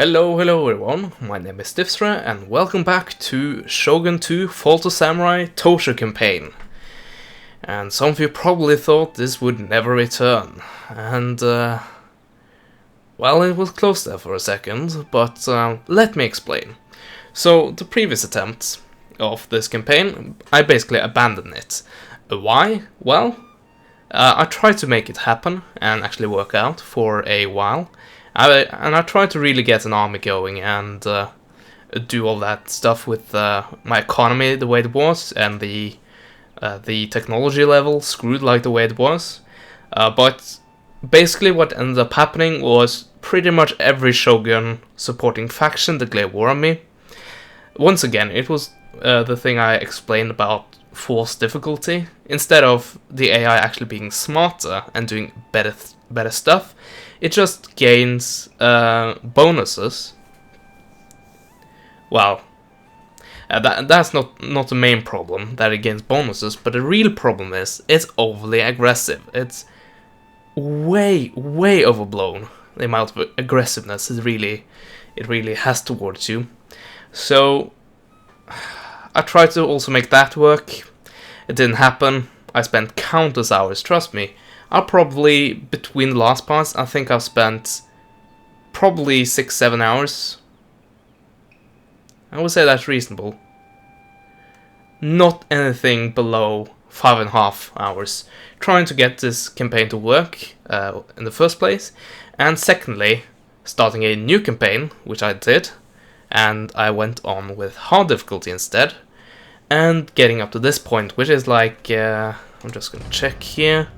Hello everyone, my name is Stifstra and welcome back to Shogun 2 Fall to Samurai Tosa campaign. And some of you probably thought this would never return, and well, it was close there for a second, but let me explain. So, the previous attempt of this campaign, I basically abandoned it. Why? Well, I tried to make it happen and actually work out for a while. I tried to really get an army going and do all that stuff with my economy the way it was and the technology level screwed like the way it was. But basically what ended up happening was pretty much every shogun supporting faction declared war on me. Once again, it was the thing I explained about force difficulty. Instead of the AI actually being smarter and doing better stuff, it just gains bonuses. Well, that's not the main problem, that it gains bonuses, but the real problem is it's overly aggressive. It's way overblown, the amount of aggressiveness it really has towards you. So I tried to also make that work. It didn't happen. I spent countless hours, trust me. I'll probably, between the last parts, I think I've spent probably 6-7 hours. I would say that's reasonable. Not anything below 5.5 hours. Trying to get this campaign to work in the first place. And secondly, starting a new campaign, which I did. And I went on with hard difficulty instead. And getting up to this point, which is like, I'm just gonna check here.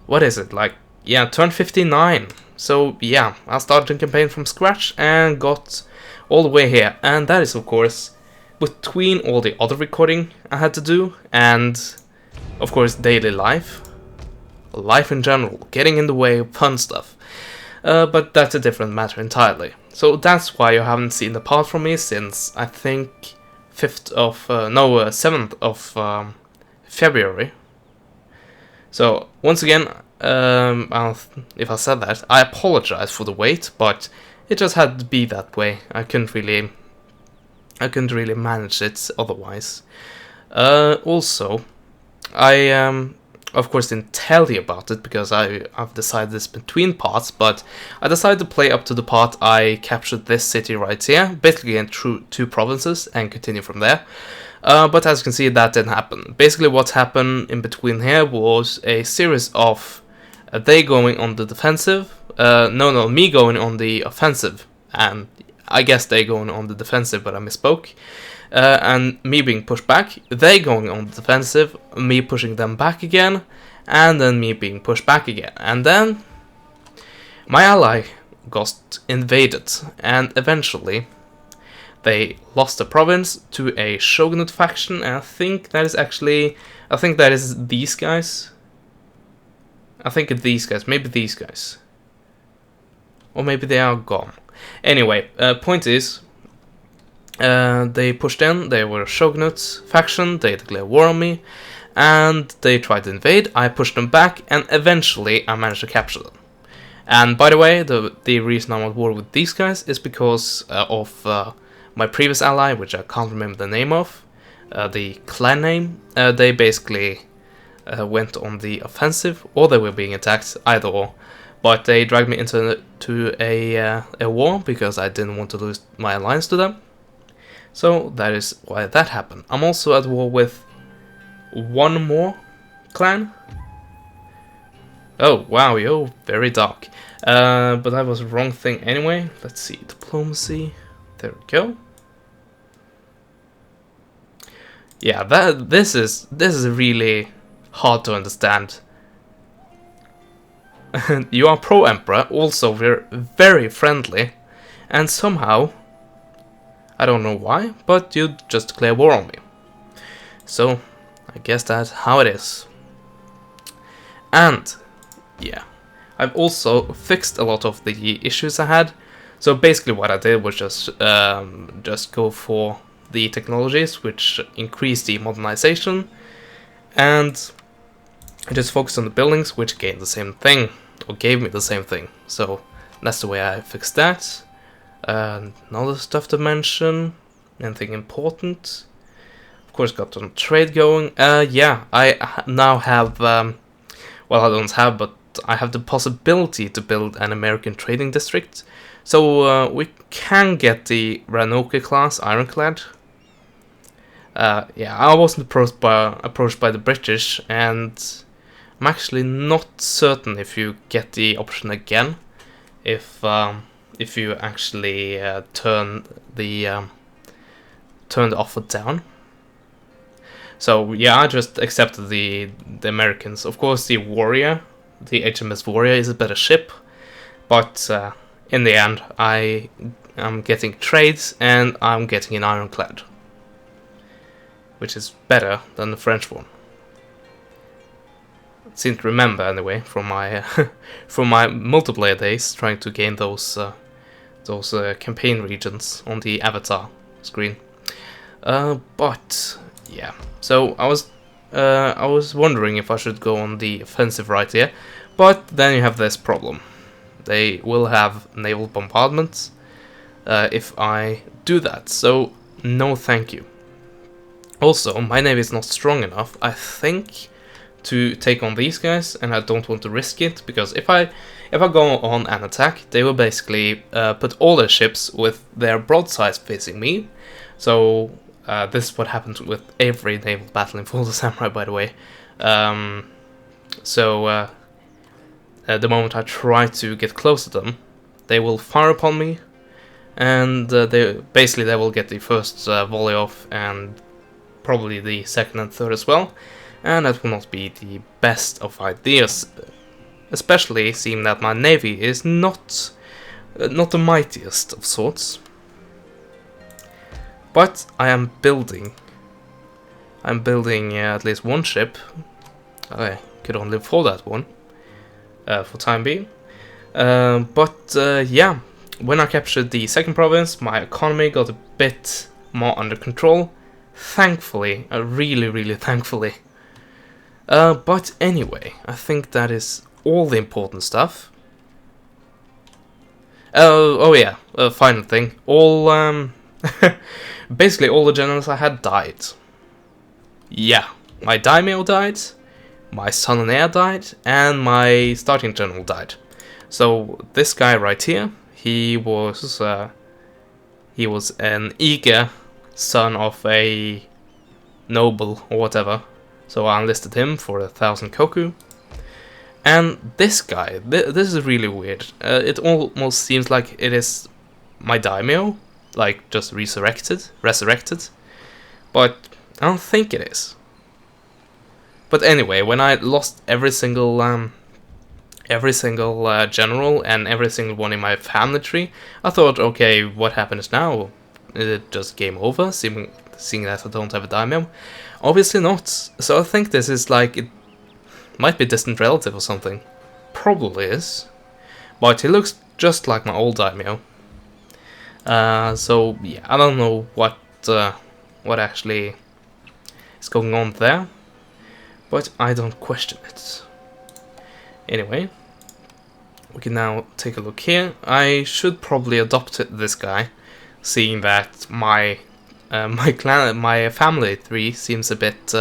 What is it, like, yeah, turn 59. So, yeah, I started the campaign from scratch and got all the way here. And that is, of course, between all the other recording I had to do and, of course, daily life. Life in general, getting in the way of fun stuff. But that's a different matter entirely. So that's why you haven't seen the part from me since, I think, 7th of February. So, once again, if I said that, I apologize for the wait, but it just had to be that way. I couldn't really manage it otherwise. Also, I of course didn't tell you about it because I've decided this between parts, but I decided to play up to the part I captured this city right here, basically in two provinces, and continue from there. But as you can see, that didn't happen. Basically what happened in between here was a series of they going on the defensive, me going on the offensive, and I guess they going on the defensive, but I misspoke, and me being pushed back, they going on the defensive, me pushing them back again, and then me being pushed back again, and then my ally got invaded, and eventually they lost the province to a shogunate faction, and I think that is these guys. I think it's these guys, maybe these guys. Or maybe they are gone. Anyway, point is, they pushed in, they were a shogunate faction, they declared war on me, and they tried to invade, I pushed them back, and eventually I managed to capture them. And by the way, the reason I'm at war with these guys is because of my previous ally, which I can't remember the name of, the clan name. They basically went on the offensive, or they were being attacked, either or. But they dragged me into a war because I didn't want to lose my alliance to them. So that is why that happened. I'm also at war with one more clan. Oh wow, yo, very dark. But that was the wrong thing anyway. Let's see, diplomacy. There we go. Yeah, this is really hard to understand. You are pro-emperor, also we're very friendly, and somehow, I don't know why, but you just declare war on me. So, I guess that's how it is. And, yeah, I've also fixed a lot of the issues I had. So basically what I did was just go for the technologies which increase the modernization, and I just focused on the buildings which gained the same thing, or gave me the same thing. So that's the way I fixed that. Another stuff to mention. Anything important? Of course, got some trade going. Yeah, I now have. Well, I don't have, but I have the possibility to build an American trading district. So we can get the Ranoka class ironclad. Yeah, I wasn't approached by the British, and I'm actually not certain if you get the option again, if you actually turn the offer down. So yeah, I just accepted the Americans. Of course, the Warrior, the HMS Warrior, is a better ship, but in the end, I'm getting trades and I'm getting an ironclad, which is better than the French one. I seem to remember anyway from my from my multiplayer days, trying to gain those campaign regions on the avatar screen. But yeah, so I was wondering if I should go on the offensive right here, but then you have this problem. They will have naval bombardments if I do that, so no thank you. Also, my navy is not strong enough, I think, to take on these guys, and I don't want to risk it, because if I go on an attack, they will basically put all their ships with their broadsides facing me. So this is what happens with every naval battle in Full Samurai, by the way. At the moment I try to get close to them, they will fire upon me, and they will get the first volley off, and probably the second and third as well, and that will not be the best of ideas, especially seeing that my navy is not the mightiest of sorts. But I am building. I'm building at least one ship. I could only afford that one for time being. Yeah, when I captured the second province, my economy got a bit more under control. Thankfully, really thankfully. But anyway, I think that is all the important stuff. Oh yeah, final thing. All basically all the generals I had died. Yeah, my daimyo died, my son and heir died, and my starting general died. So this guy right here, he was an eager son of a noble or whatever. So I enlisted him for 1,000 koku. And this guy, this is really weird. It almost seems like it is my daimyo, like just resurrected. But I don't think it is. But anyway, when I lost every single general and every single one in my family tree, I thought, okay, what happens now? Is it just game over, seeing that I don't have a daimyo? Obviously not. So I think this is like, it might be a distant relative or something. Probably is. But he looks just like my old daimyo. So yeah, I don't know what actually is going on there, but I don't question it. Anyway, we can now take a look here. I should probably adopt this guy, seeing that my my family tree seems a bit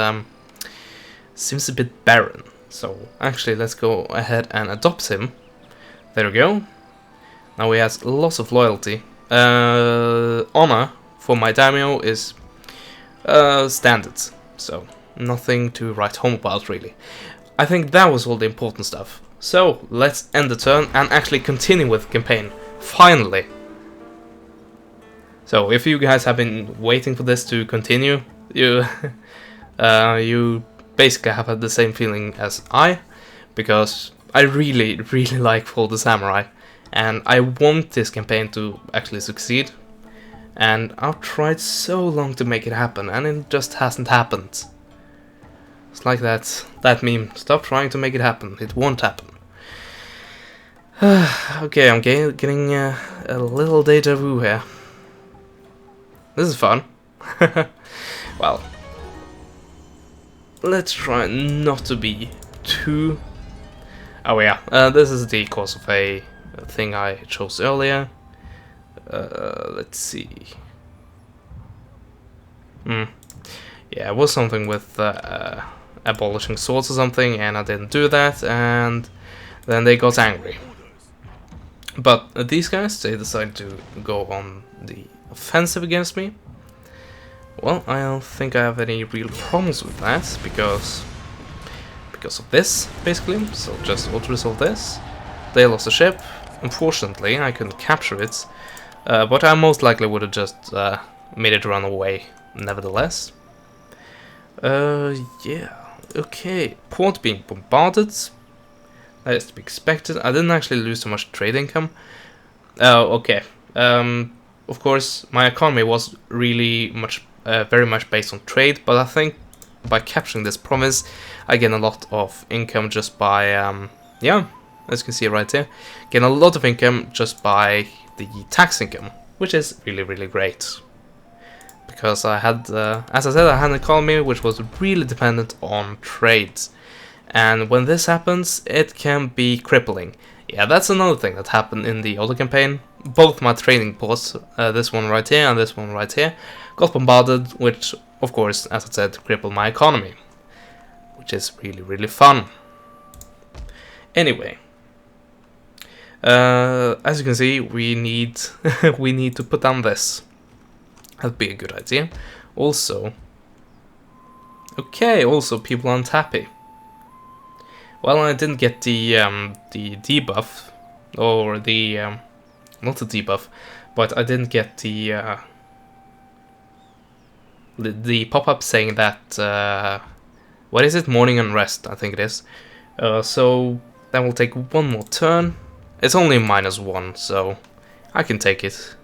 barren. So actually, let's go ahead and adopt him. There we go. Now he has lots of loyalty. Honor for my daimyo is standard, so nothing to write home about really. I think that was all the important stuff. So let's end the turn and actually continue with the campaign. Finally. So if you guys have been waiting for this to continue, you you basically have had the same feeling as I, because I really like Full the Samurai, and I want this campaign to actually succeed. And I've tried so long to make it happen, and it just hasn't happened. It's like that meme, stop trying to make it happen, it won't happen. Okay, I'm getting a little deja vu here. This is fun. Well, let's try not to be too... Oh yeah, this is the course of a thing I chose earlier. Let's see. Yeah, it was something with abolishing swords or something, and I didn't do that, and then they got angry. But these guys, they decided to go on the offensive against me. Well, I don't think I have any real problems with that, because of this, basically. So just auto-resolve this. They lost a ship. Unfortunately, I couldn't capture it, but I most likely would have just made it run away, nevertheless. Yeah, okay. Port being bombarded. That is to be expected. I didn't actually lose so much trade income. Oh, okay. Of course, my economy was really very much based on trade, but I think by capturing this province, I gain a lot of income just by, yeah, as you can see right here, gain a lot of income just by the tax income, which is really, really great. Because I had, as I said, I had an economy which was really dependent on trade. And when this happens, it can be crippling. Yeah, that's another thing that happened in the other campaign. Both my trading ports, this one right here and this one right here, got bombarded, which, of course, as I said, crippled my economy. Which is really, really fun. Anyway. As you can see, we need we need to put down this. That'd be a good idea. Also, okay, also people aren't happy. Well, I didn't get the debuff, or the not the debuff, but I didn't get the pop-up saying that what is it? Morning unrest, I think it is. So that will take one more turn. It's only -1, so I can take it.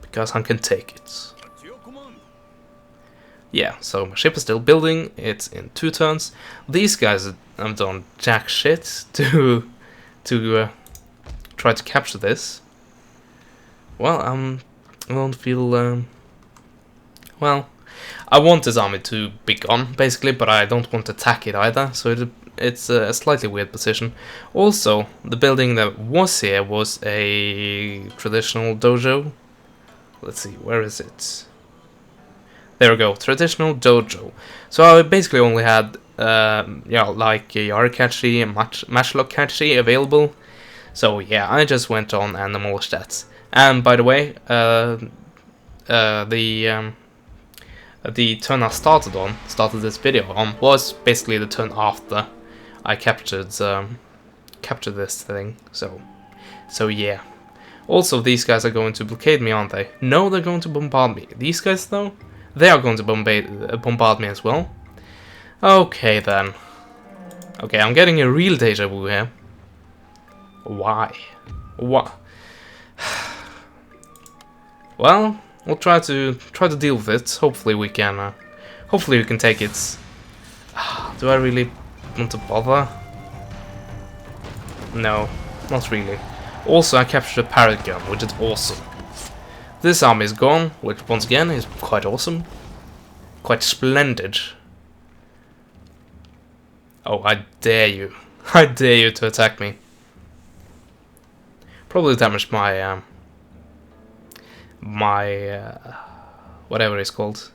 Because I can take it. Yeah, so my ship is still building. It's in 2 turns. These guys have done jack shit to try to capture this. Well, I don't feel well, I want this army to be gone, basically, but I don't want to attack it either, so it's a slightly weird position. Also, the building that was here was a traditional dojo. Let's see, where is it? There we go, traditional dojo. So I basically only had, yeah, like Yarikachi and Matchlock Kachi available. So yeah, I just went on and demolished that. And by the way, the turn I started this video on, was basically the turn after I captured this thing. So yeah. Also, these guys are going to blockade me, aren't they? No, they're going to bombard me. These guys, though, they are going to bombard me as well. Okay, then. Okay, I'm getting a real deja vu here. Why? What? Well, we'll try to deal with it. Hopefully we can take it. Do I really want to bother? No, not really. Also, I captured a parrot gun, which is awesome. This army is gone, which once again is quite awesome. Quite splendid. Oh, I dare you. I dare you to attack me. Probably damaged my, whatever it's called.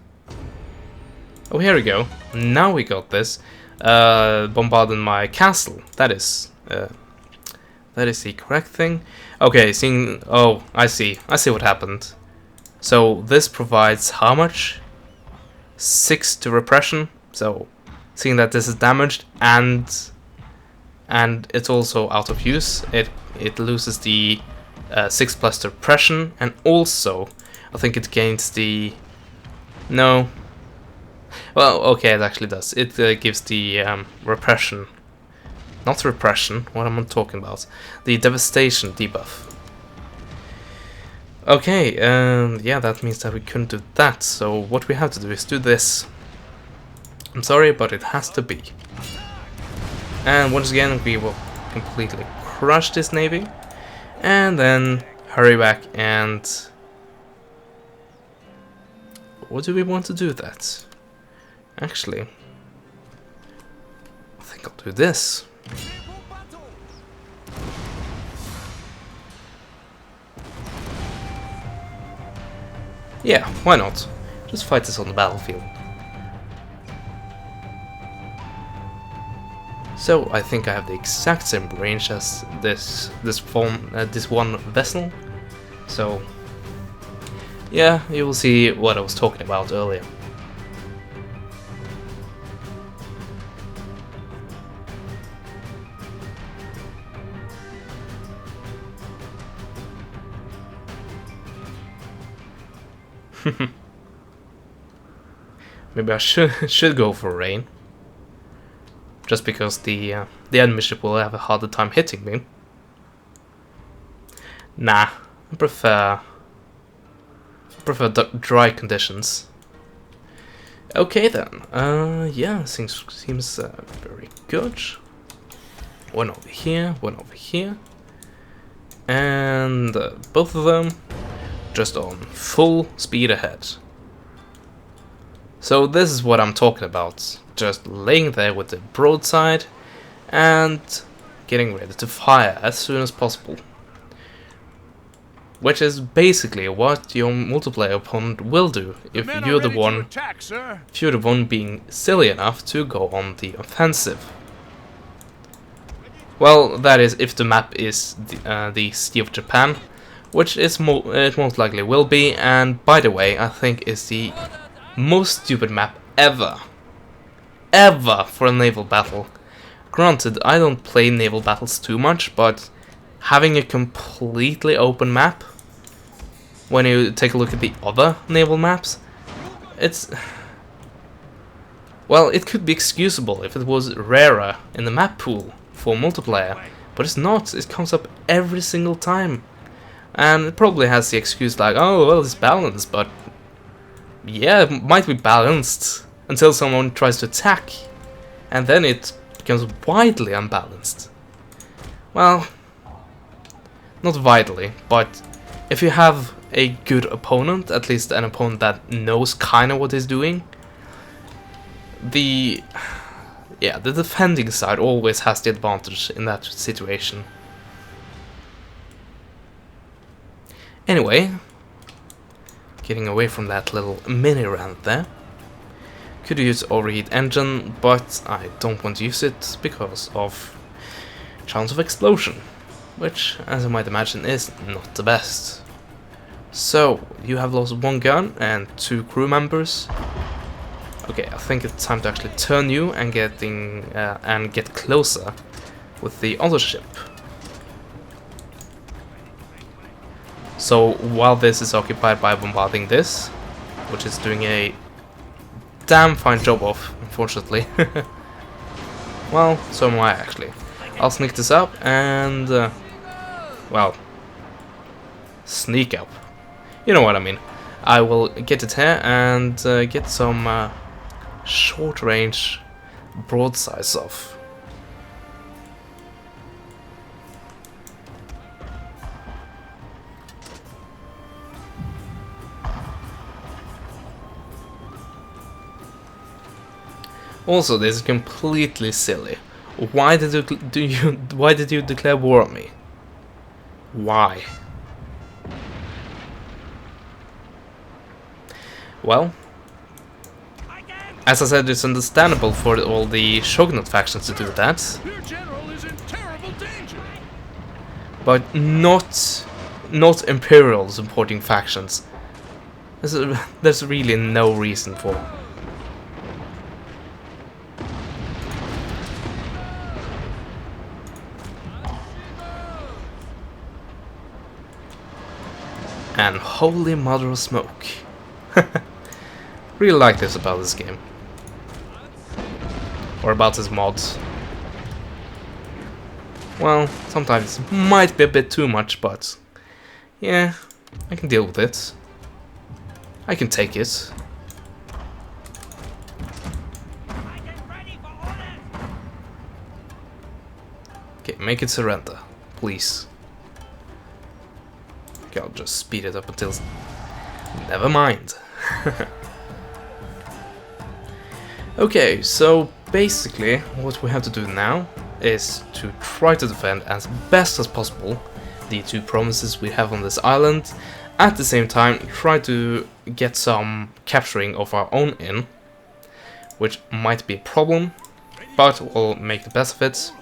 Oh, here we go. Now we got this. Bombarding my castle. That is the correct thing. Okay, seeing... Oh, I see what happened. So, this provides how much? 6 to repression. So, seeing that this is damaged and it's also out of use, it loses the 6+ to repression, and also, I think it gains the... No. Well, okay, it actually does. It gives the repression. Not repression, what am I talking about? The devastation debuff. Okay, yeah, that means that we couldn't do that, so what we have to do is do this. I'm sorry, but it has to be. And once again, we will completely crush this navy, and then hurry back and... What do we want to do that? Actually, I think I'll do this. Yeah, why not? Just fight this on the battlefield. So I think I have the exact same range as this one vessel. So yeah, you will see what I was talking about earlier. Maybe I should go for rain, just because the enemy ship will have a harder time hitting me. Nah, I prefer dry conditions. Okay then. Yeah, seems very good. One over here, one over here, and both of them just on full speed ahead. So this is what I'm talking about, just laying there with the broadside and getting ready to fire as soon as possible. Which is basically what your multiplayer opponent will do if you're the one being silly enough to go on the offensive. Well, that is if the map is the Sea of Japan, which it most likely will be, and by the way, I think is the most stupid map ever for a naval battle. Granted, I don't play naval battles too much, but having a completely open map, when you take a look at the other naval maps, well, it could be excusable if it was rarer in the map pool for multiplayer, but it's not. It comes up every single time, and it probably has the excuse like, oh well, it's balanced, but yeah, it might be balanced until someone tries to attack, and then it becomes widely unbalanced. Well, not vitally, but if you have a good opponent, at least an opponent that knows kinda what he's doing, the defending side always has the advantage in that situation. Anyway, getting away from that little mini rant there. Could use overheat engine, but I don't want to use it because of chance of explosion, which, as you might imagine, is not the best. So, you have lost one gun and 2 crew members. Okay, I think it's time to actually turn you and get closer with the other ship. So while this is occupied by bombarding this, which is doing a damn fine job of, unfortunately. Well, so am I actually. I'll sneak this up and, well, sneak up. You know what I mean. I will get it here and get some short-range broadsides off. Also, this is completely silly. Why did you declare war on me? Why? Well, as I said, it's understandable for all the Shogunate factions to do that. Your general is in terrible danger. But not Imperial supporting factions. There's really no reason for. And holy mother of smoke. Really like this about this game. Or about this mod. Well, sometimes it might be a bit too much, but yeah, I can deal with it. I can take it. Okay, make it surrender, please. Okay, I'll just speed it up until... Never mind. Okay, so basically what we have to do now is to try to defend as best as possible the 2 provinces we have on this island At the same time, try to get some capturing of our own in, which might be a problem, but we'll make the best of it.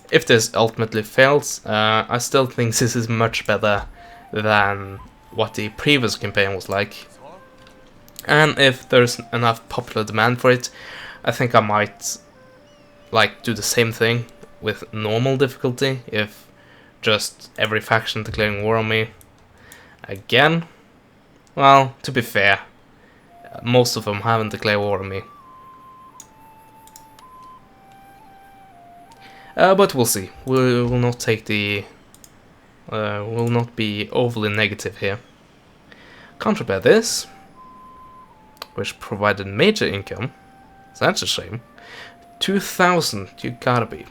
If this ultimately fails, I still think this is much better than what the previous campaign was like. And if there's enough popular demand for it, I think I might like do the same thing with normal difficulty, if just every faction declaring war on me again. Well, to be fair, most of them haven't declared war on me. But we'll see. We will not take the... will not be overly negative here. Counterbear this, which provided major income. So that's a shame. 2,000, you gotta be.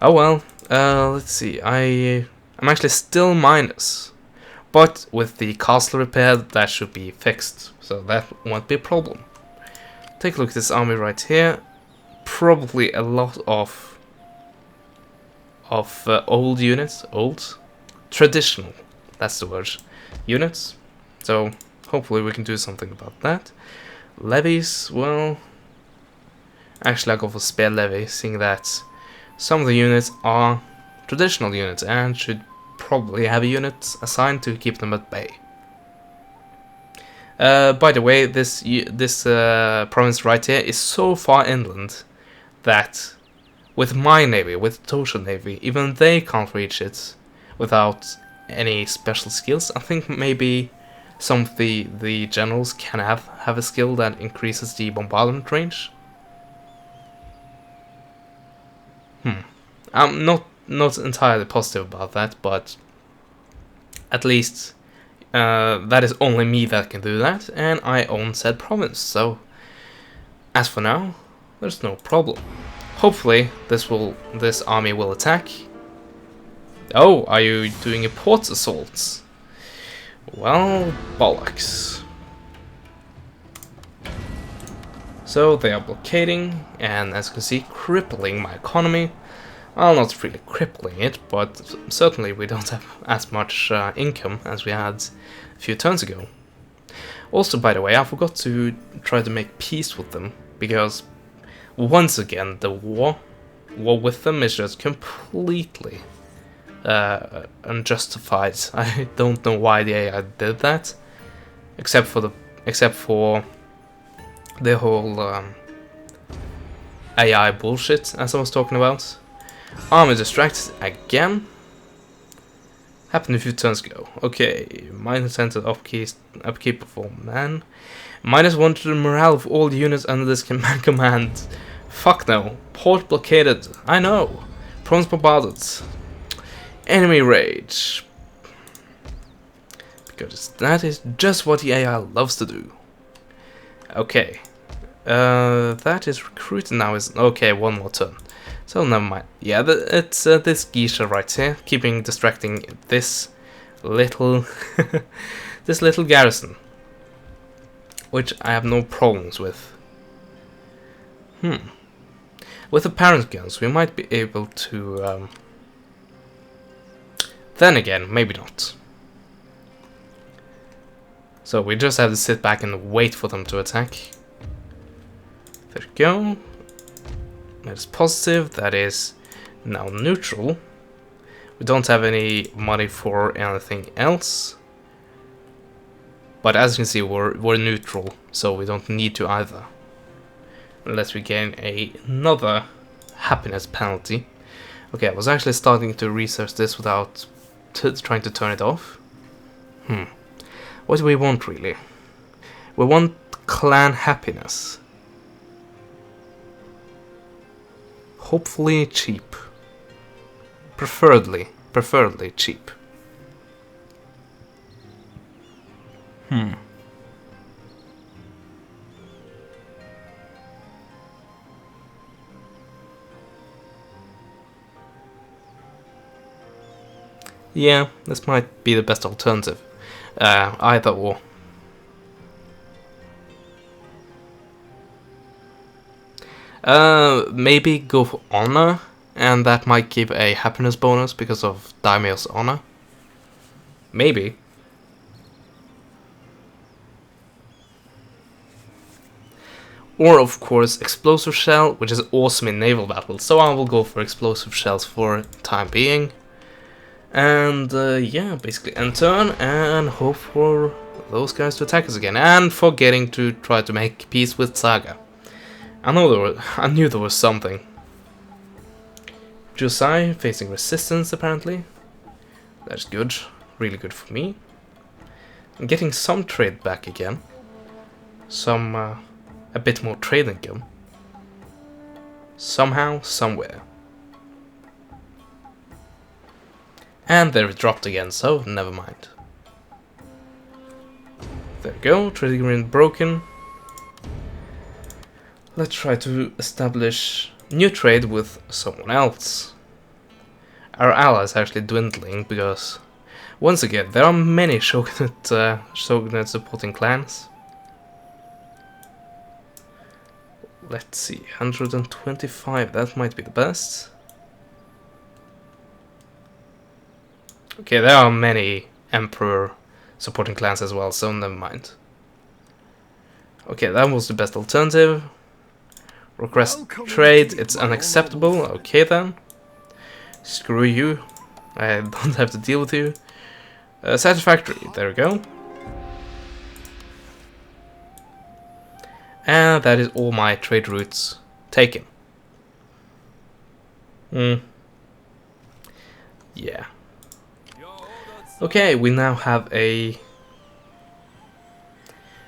Oh well, let's see. I'm actually still minus. But with the castle repair, that should be fixed. So that won't be a problem. Take a look at this army right here. Probably a lot of old units, traditional, that's the word, units. So hopefully we can do something about that. Levies, well, actually I'll go for spare levy, seeing that some of the units are traditional units and should probably have a unit assigned to keep them at bay. By the way, this province right here is so far inland that with my navy, with Tosa navy, even they can't reach it without any special skills. I think maybe some of the generals can have a skill that increases the bombardment range. I'm not entirely positive about that, but at least that is only me that can do that, and I own said province. So as for now, there's no problem. Hopefully this army will attack. Oh, are you doing a port assault? Well, bollocks. So they are blockading, and as you can see, crippling my economy. Well, not really crippling it, but certainly we don't have as much income as we had a few turns ago. Also, by the way, I forgot to try to make peace with them, because once again, the war with them is just completely unjustified. I don't know why the AI did that, except for the whole AI bullshit, as I was talking about. Army distracted again. Happened a few turns ago. Okay, -10 to upkeep of all men. -1 to the morale of all units under this command. Fuck no. Port blockaded. I know. Province bombarded. Enemy rage. Because that is just what the AI loves to do. Okay. That is recruited now. Is okay. One more turn. So never mind. Yeah, it's this geisha right here, distracting this little this little garrison, which I have no problems with. With the parent guns, we might be able to. Then again, maybe not. So we just have to sit back and wait for them to attack. There we go. That is positive. That is now neutral. We don't have any money for anything else. But as you can see, we're neutral, so we don't need to either. Unless we gain another happiness penalty. Okay, I was actually starting to research this without trying to turn it off. What do we want really? We want clan happiness. Hopefully cheap. Preferably cheap. Yeah, this might be the best alternative. Either or. Maybe go for honor and that might give a happiness bonus because of Daimyo's honor. Maybe. Or of course explosive shell, which is awesome in naval battles, so I will go for explosive shells for time being. And yeah, basically end turn and hope for those guys to attack us again, and forgetting to try to make peace with Saga. I knew there was something. Josai facing resistance apparently. That's good, really good for me. I'm getting some trade back again. A bit more trade income. Somehow, somewhere. And they're dropped again, so never mind. There we go, trade agreement broken. Let's try to establish new trade with someone else. Our ally is actually dwindling because, once again, there are many shogunate supporting clans. Let's see, 125, that might be the best. Okay, there are many Emperor supporting clans as well, so never mind. Okay, that was the best alternative. Request trade, it's unacceptable. Okay then. Screw you. I don't have to deal with you. Satisfactory, there we go. And that is all my trade routes taken. Yeah. Okay, we now have a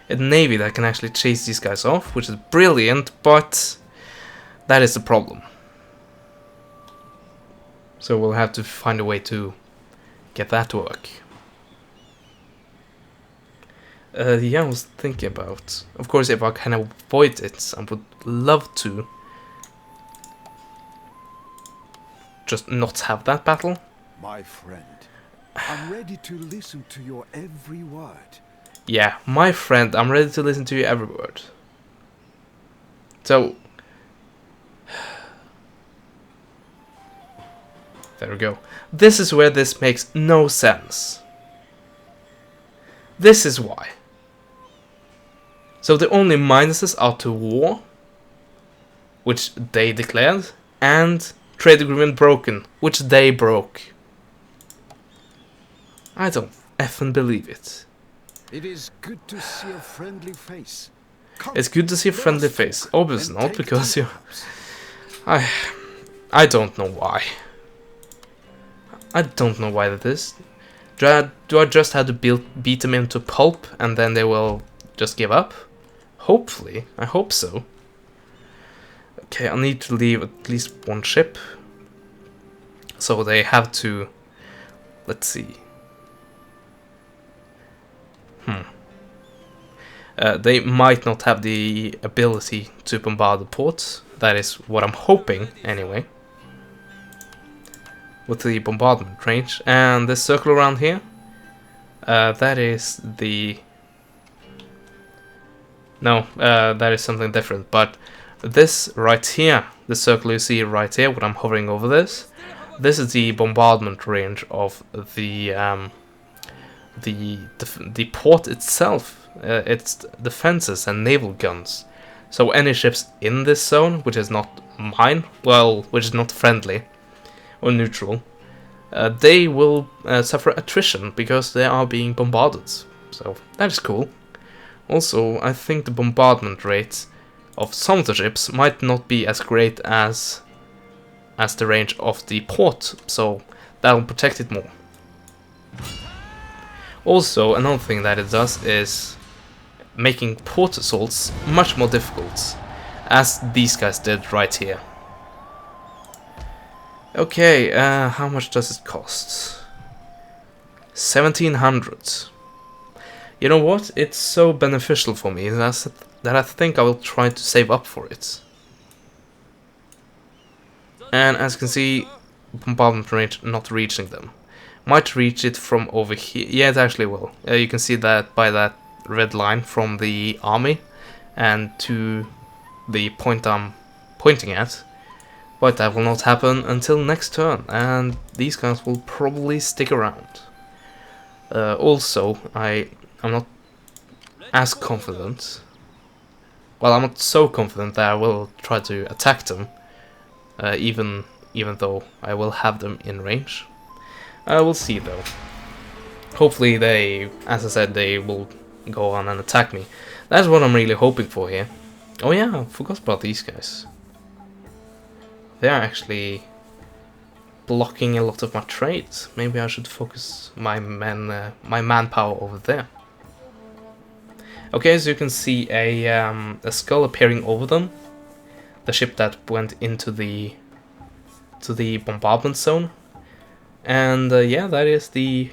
navy that can actually chase these guys off, which is brilliant, but that is the problem. So we'll have to find a way to get that to work. Yeah, I was thinking about, of course, if I can avoid it, I would love to just not have that battle. My friend, I'm ready to listen to your every word. Yeah, my friend, I'm ready to listen to you every word. So, there we go. This is where this makes no sense. This is why. So the only minuses are to war, which they declared, and trade agreement broken, which they broke. I don't effing believe it. It is good to see a friendly face. Come, It's good to see a friendly face. Obviously not, because you... I don't know why. I don't know why that is. Do I just have to beat them into pulp and then they will just give up? Hopefully. I hope so. Okay, I need to leave at least one ship. So they have to... Let's see. They might not have the ability to bombard the port. That is what I'm hoping, anyway. With the bombardment range. And this circle around here, that is the... No, that is something different. But this right here, the circle you see right here, when I'm hovering over this is the bombardment range of the port itself. Its defenses and naval guns. So any ships in this zone, which is not mine, well, which is not friendly or neutral, they will suffer attrition because they are being bombarded. So that is cool. Also, I think the bombardment rate of some of the ships might not be as great as the range of the port, so that will protect it more. Also, another thing that it does is making port assaults much more difficult, as these guys did right here. Okay, how much does it cost? 1700. You know what? It's so beneficial for me that I think I will try to save up for it. And as you can see, bombardment range not reaching them. Might reach it from over here. Yeah, it actually will. You can see that by that red line from the army and to the point I'm pointing at. But that will not happen until next turn, and these guys will probably stick around. Also, I'm not as confident. Well, I'm not so confident that I will try to attack them, even though I will have them in range. We'll see though. Hopefully they, as I said, they will go on and attack me. That's what I'm really hoping for here. Oh yeah, I forgot about these guys. They're actually blocking a lot of my trades. Maybe I should focus my manpower over there. Okay, so you can see a skull appearing over them. The ship that went into the bombardment zone. And yeah, that is the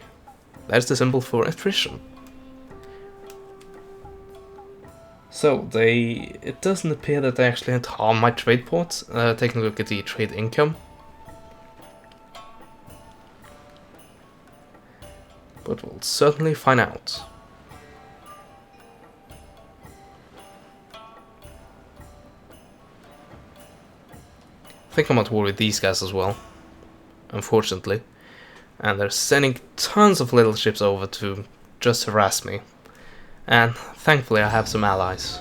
symbol for attrition. So it doesn't appear that they actually had harmed my trade ports. Taking a look at the trade income. But we'll certainly find out. I think I'm at war with these guys as well, unfortunately. And they're sending tons of little ships over to just harass me. And thankfully I have some allies.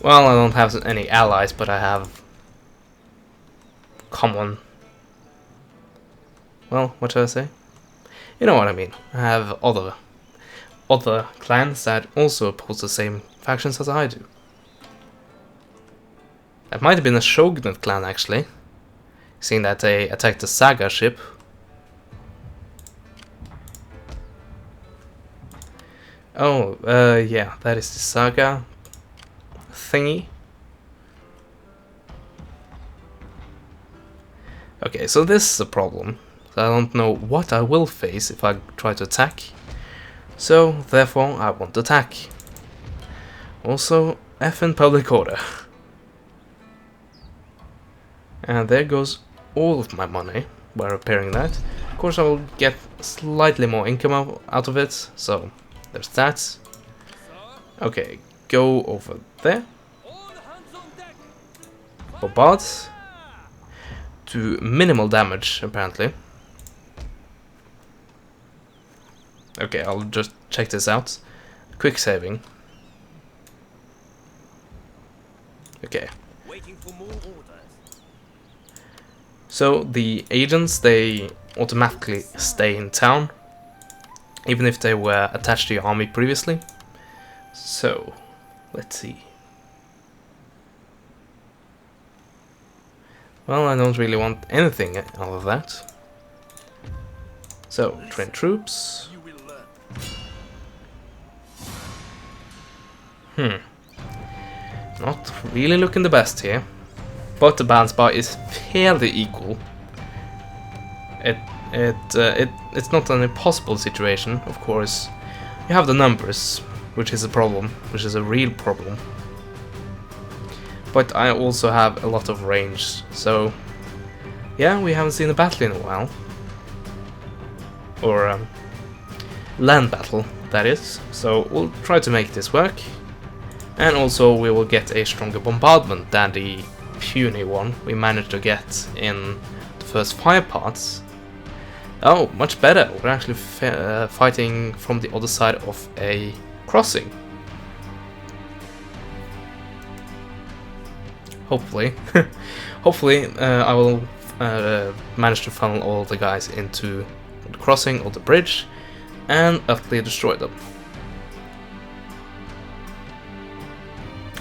Well, I don't have any allies, but I have common... Well, what should I say? You know what I mean. I have other clans that also oppose the same factions as I do. That might have been a Shogunate clan, actually. Seeing that they attacked the Saga ship. Oh, yeah, that is the Saga thingy. Okay, so this is a problem. I don't know what I will face if I try to attack. So, therefore, I won't attack. Also, F in public order. And there goes all of my money by repairing that. Of course, I will get slightly more income out of it, so there's that. Okay, go over there. Bombard. Do minimal damage, apparently. Okay, I'll just check this out. Quick saving. Okay. Waiting for more orders. So the agents, they automatically stay in town, even if they were attached to your army previously. So, let's see. Well, I don't really want anything out of that. So, train troops. Not really looking the best here. But the balance bar is fairly equal. It's not an impossible situation, of course. You have the numbers, which is a problem, which is a real problem. But I also have a lot of range, so yeah, we haven't seen a battle in a while. Or land battle, that is. So we'll try to make this work. And also we will get a stronger bombardment than the puny one we managed to get in the first 5 parts. Oh, much better. We're actually fighting from the other side of a crossing. Hopefully. Hopefully I will manage to funnel all the guys into the crossing or the bridge and utterly destroy them.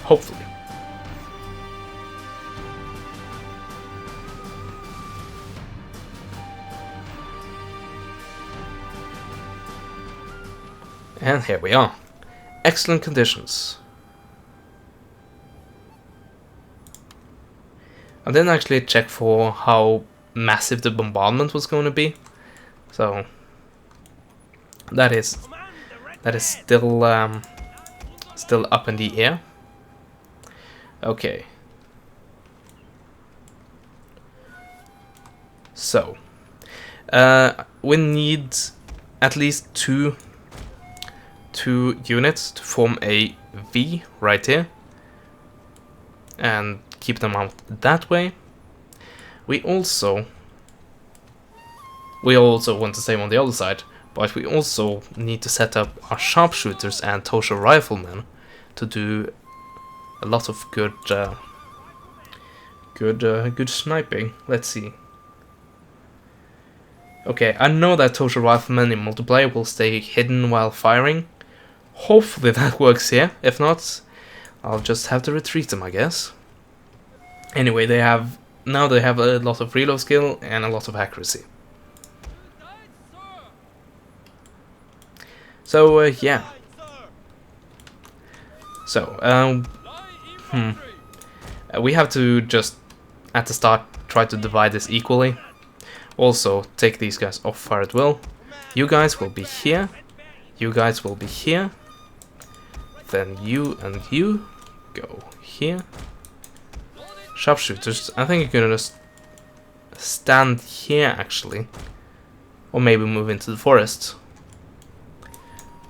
Hopefully. And here we are. Excellent conditions. I didn't actually check for how massive the bombardment was going to be. So that is still up in the air. Okay. So we need at least two units to form a V right here and keep them out that way. We also want the same on the other side, but we also need to set up our sharpshooters and Tosa riflemen to do a lot of good sniping. Let's see. Okay, I know that Tosa riflemen in multiplayer will stay hidden while firing. Hopefully that works here. If not, I'll just have to retreat them, I guess. Anyway, they have a lot of reload skill and a lot of accuracy. So yeah. So we have to just at the start try to divide this equally. Also take these guys off fire at will. You guys will be here. You guys will be here. Then you and you go here. Sharpshooters, I think you're gonna just stand here actually. Or maybe move into the forest.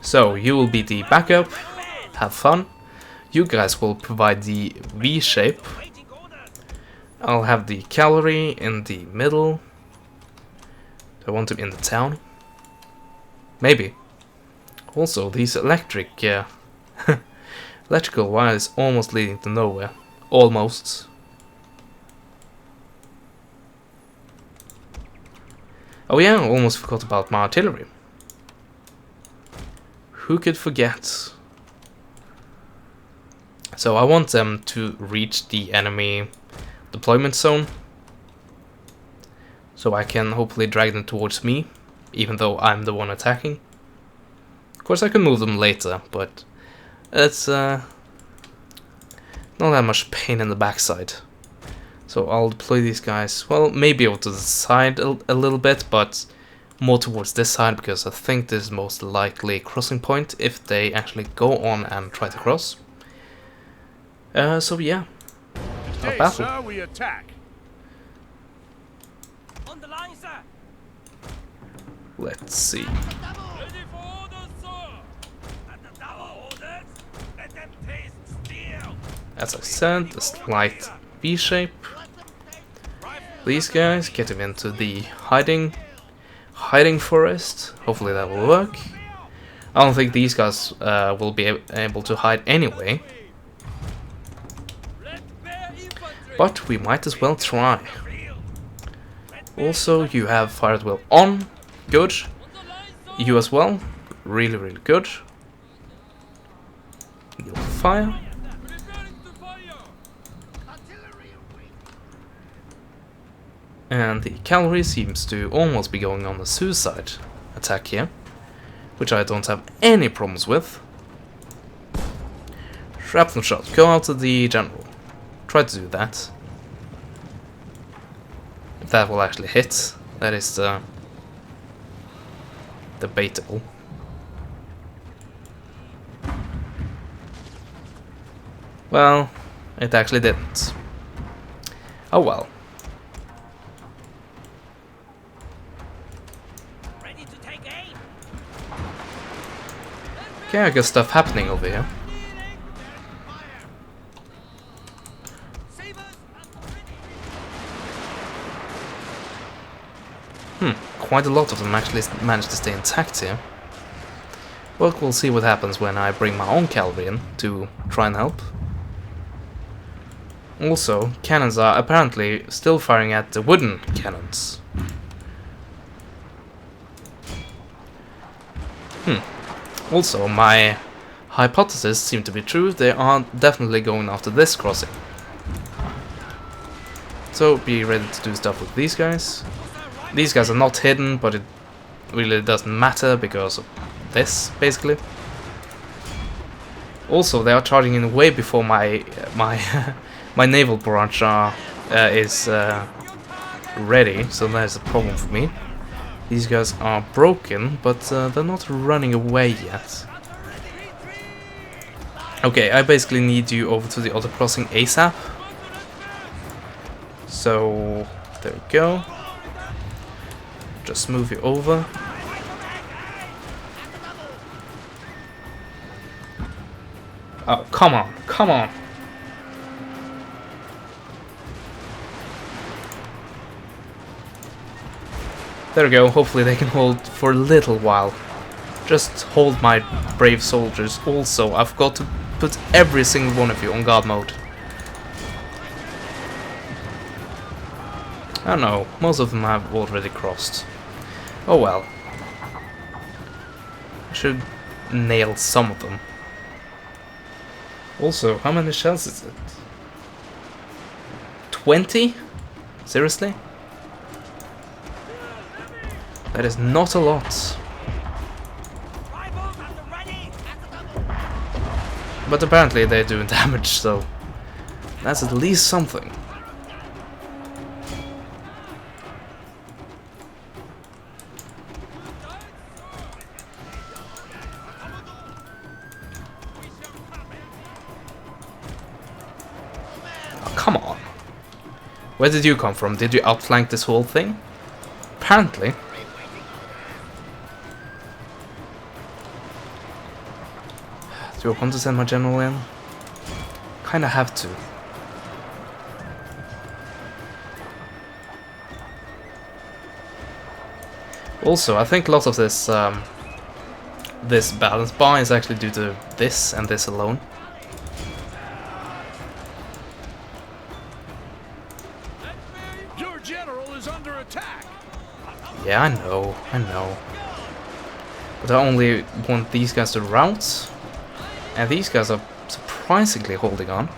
So you will be the backup. Have fun. You guys will provide the V shape. I'll have the cavalry in the middle. Do I want them in the town? Maybe. Also, these electrical wires almost leading to nowhere. Almost. Oh yeah, I almost forgot about my artillery. Who could forget? So I want them to reach the enemy deployment zone, so I can hopefully drag them towards me, even though I'm the one attacking. Of course I can move them later, but it's not that much pain in the backside. So I'll deploy these guys, well, maybe over to the side a little bit, but more towards this side, because I think this is most likely a crossing point if they actually go on and try to cross. So yeah, Today, battle. sir, we attack. On the line, sir. Let's see. Ready for orders, sir. At the tower orders. Let them taste steel. As I said, a slight V shape. These guys get him into the hiding forest. Hopefully that will work. I don't think these guys will be able to hide anyway. But we might as well try. Also, you have fire at will on. Good. You as well. Really, really good. You'll fire. And the cavalry seems to almost be going on a suicide attack here, which I don't have any problems with. Shrapnel shot, go out to the general. Try to do that. If that will actually hit, that is debatable. Well, it actually didn't. Oh well. Ready to take aim. Okay, I got stuff happening over here. Quite a lot of them actually managed to stay intact here. But we'll see what happens when I bring my own cavalry in to try and help. Also, cannons are apparently still firing at the wooden cannons. Also, my hypothesis seemed to be true. They are definitely going after this crossing. So be ready to do stuff with these guys. These guys are not hidden, but it really doesn't matter because of this, basically. Also, they are charging in way before my naval branch is ready, so there's a problem for me. These guys are broken, but they're not running away yet. Okay, I basically need you over to the other crossing ASAP. So, there we go. Just move you over. Oh, come on, come on. There we go, hopefully they can hold for a little while. Just hold, my brave soldiers. Also, I've got to put every single one of you on guard mode. I don't know, most of them have already crossed. Oh well. I should nail some of them. Also, how many shells is it? 20? Seriously? That is not a lot. But apparently they're doing damage, so that's at least something. Oh, come on. Where did you come from? Did you outflank this whole thing? Apparently. Do I want to send my general in? Kinda have to. Also, I think a lot of this this balance bar is actually due to this and this alone. Your general is under attack. Yeah, I know. But I only want these guys to rout. And these guys are surprisingly holding on.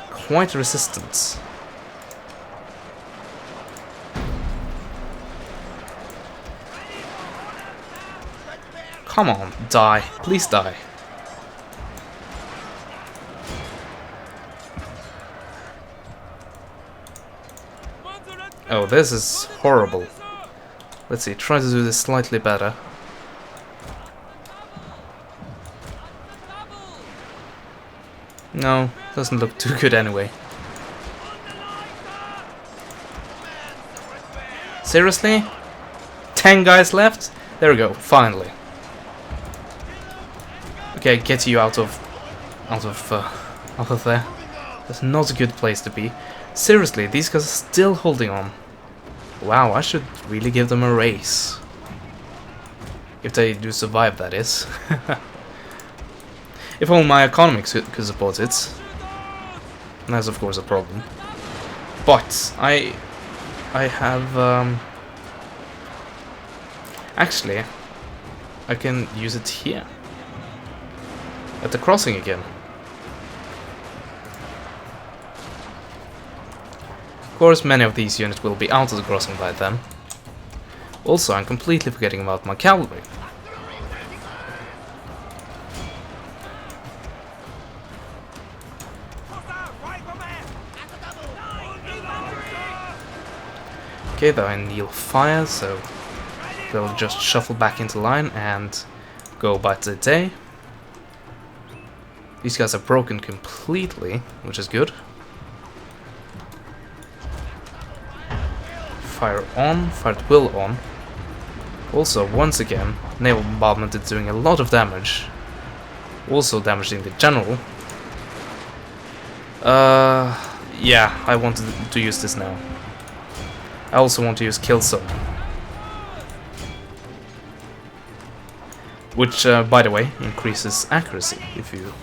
Quite resistant. Come on, die. Please die. Oh, this is horrible. Let's see, try to do this slightly better. No, doesn't look too good anyway. Seriously? 10 guys left? There we go, finally. Okay, get you out of there. That's not a good place to be. Seriously, these guys are still holding on. Wow, I should really give them a raise. If they do survive, that is. If only my economy could support it. And that's of course a problem. But I have actually I can use it here. At the crossing again. Of course, many of these units will be out of the crossing by then. Also, I'm completely forgetting about my cavalry. Okay, they're in Naval fire, so they'll just shuffle back into line and go about their day. These guys are broken completely, which is good. Fire on, fire at will on. Also, once again, naval bombardment is doing a lot of damage. Also damaging the general. Yeah, I wanted to use this now. I also want to use kill zone. Which, by the way, increases accuracy, if you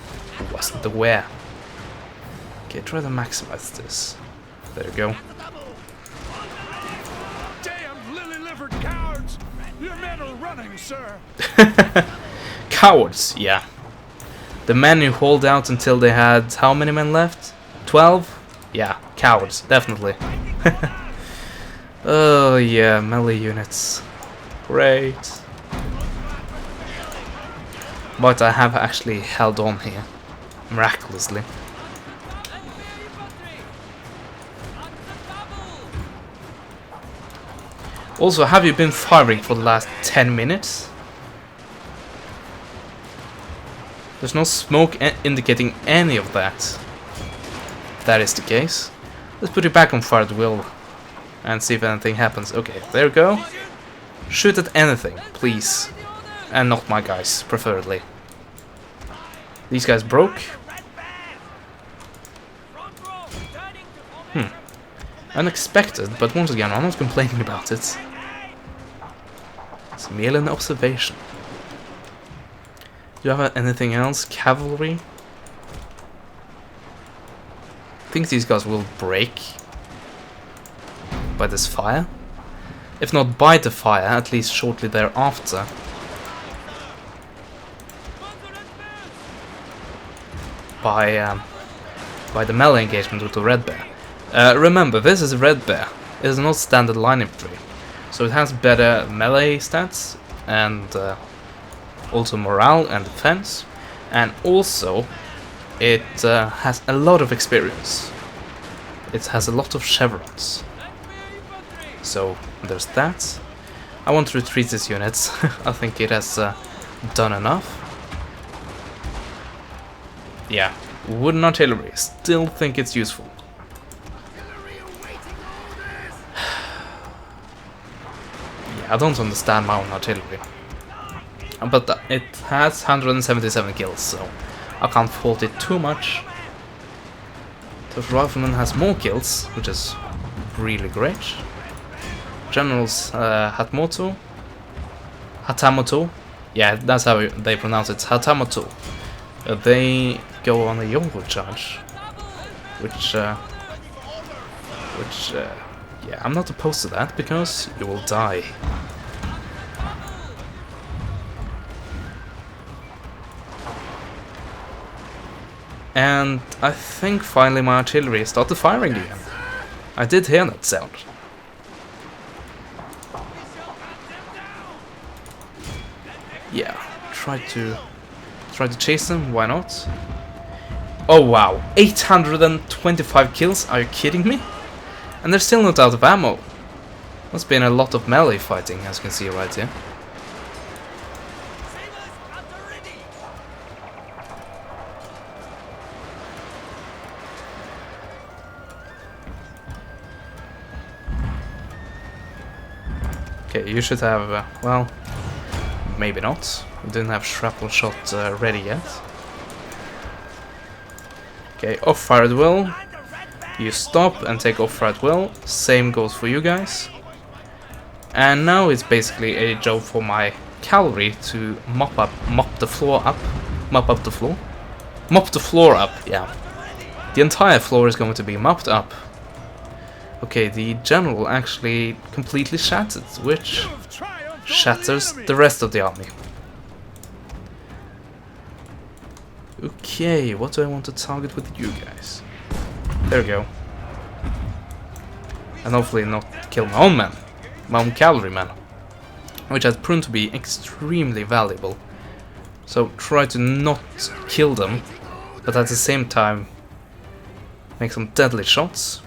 wasn't aware. Okay, try to maximize this. There we go. Damn lily-livered cowards! Your men are running, sir. Cowards, yeah. The men who hold out until they had how many men left? 12? Yeah, cowards, definitely. Oh yeah, melee units. Great. But I have actually held on here. Miraculously. Also, have you been firing for the last 10 minutes? There's no smoke indicating any of that. If that is the case, let's put it back on fire at will and see if anything happens. Okay, there we go. Shoot at anything, please. And not my guys, preferably. These guys broke. Unexpected, but once again, I'm not complaining about it. Merely an observation. Do you have anything else? Cavalry? I think these guys will break by this fire. If not by the fire, at least shortly thereafter. By the melee engagement with the Red Bear. Remember, this is Red Bear. It is not standard line infantry. So it has better melee stats and also morale and defense. And also it has a lot of experience. It has a lot of chevrons. So there's that. I want to retreat these units. I think it has done enough. Yeah, wooden artillery. Still think it's useful. Yeah, I don't understand my own artillery. But it has 177 kills, so I can't fault it too much. The rifleman has more kills, which is really great. Generals Hatamoto. Yeah, that's how they pronounce it. Hatamoto. They go on a Yongo charge, which yeah, I'm not opposed to that because you will die. And I think finally my artillery started firing again. I did hear that sound. Yeah, try to chase them, why not? Oh wow, 825 kills, are you kidding me? And they're still not out of ammo. Must been a lot of melee fighting, as you can see right here. Okay, you should have, well, maybe not. We didn't have shrapnel shot ready yet. Okay, off-fire at will. You stop and take off-fire at will. Same goes for you guys. And now it's basically a job for my cavalry to mop the floor up, yeah. The entire floor is going to be mopped up. Okay, the general actually completely shattered, which shatters the rest of the army. Okay, what do I want to target with you guys? There we go. And hopefully not kill my own men, my own cavalrymen, which has proven to be extremely valuable. So try to not kill them, but at the same time make some deadly shots.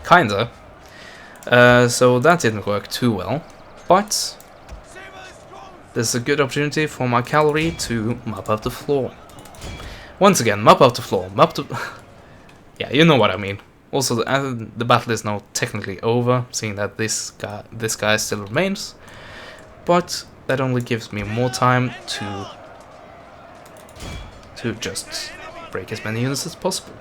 Kinda. So that didn't work too well, but this is a good opportunity for my cavalry to mop up the floor. Once again, mop up the floor, yeah, you know what I mean. Also, the battle is now technically over, seeing that this guy still remains, but that only gives me more time to just break as many units as possible.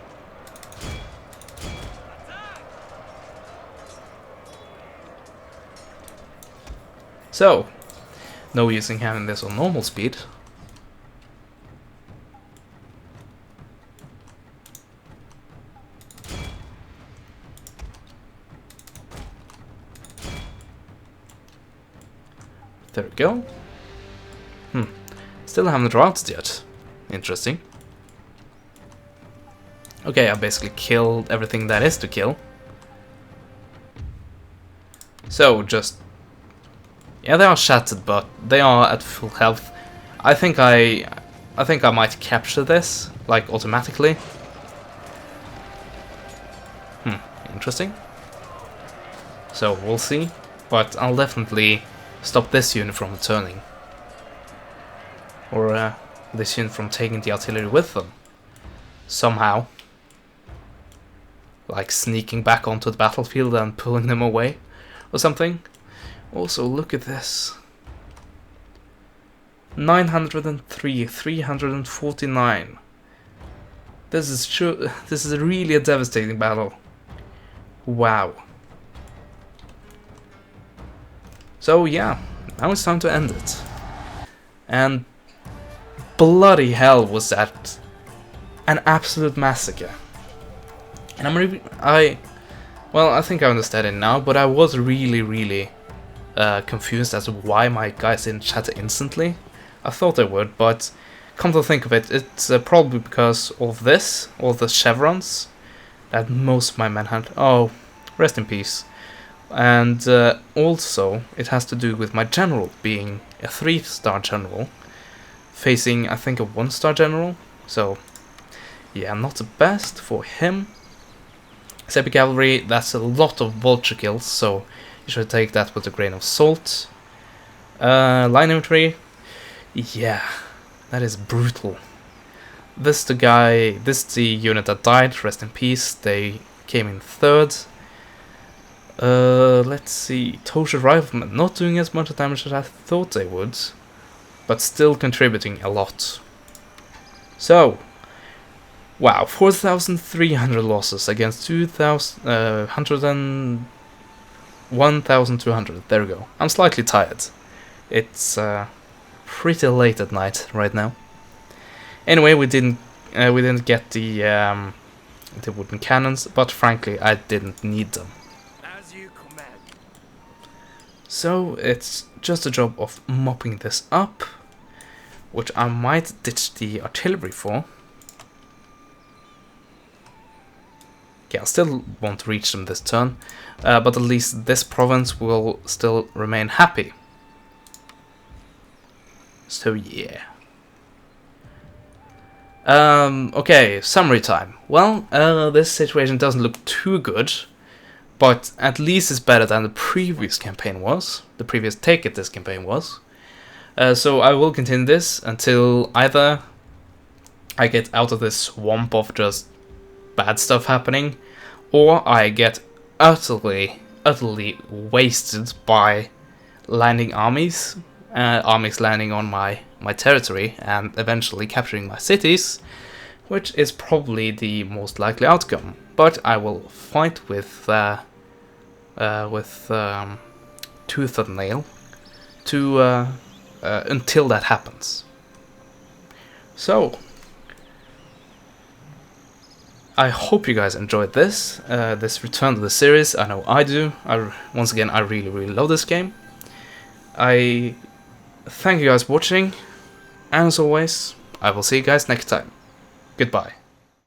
So, no use in having this on normal speed. There we go. Still haven't routed yet. Interesting. Okay, I basically killed everything that is to kill. So, just... yeah, they are shattered, but they are at full health. I think I might capture this, like, automatically. Interesting. So, we'll see. But I'll definitely stop this unit from returning. Or, this unit from taking the artillery with them. Somehow. Like, sneaking back onto the battlefield and pulling them away. Or something. Also, look at this. 903, 349. This is true. This is really a devastating battle. Wow. So yeah, now it's time to end it. And bloody hell was that an absolute massacre. And I think I understand it now, but I was really confused as to why my guys didn't shatter instantly. I thought they would, but come to think of it, it's probably because of this, all the chevrons that most of my men had. Oh, rest in peace. And also, it has to do with my general being a 3-star general, facing, I think, a 1-star general. So, yeah, not the best for him. Heavy cavalry, that's a lot of vulture kills, so you should take that with a grain of salt. Line infantry, yeah, that is brutal. This the unit that died, rest in peace, they came in 3rd. Let's see, Tosa riflemen, not doing as much damage as I thought they would, but still contributing a lot. So, wow, 4,300 losses against 1,200. There we go. I'm slightly tired. It's pretty late at night right now. Anyway, we didn't get the wooden cannons, but frankly, I didn't need them. As you command. So it's just a job of mopping this up, which I might ditch the artillery for. Okay, I still won't reach them this turn, but at least this province will still remain happy. So yeah. Okay, summary time. Well, this situation doesn't look too good, but at least it's better than the previous campaign was. The previous Take It this campaign was. So I will continue this until either I get out of this swamp of just bad stuff happening, or I get utterly wasted by landing armies landing on my territory and eventually capturing my cities, which is probably the most likely outcome. But I will fight with tooth and nail to until that happens. So I hope you guys enjoyed this return to the series. I know I do. Once again, I really love this game. I thank you guys for watching, and as always, I will see you guys next time. Goodbye.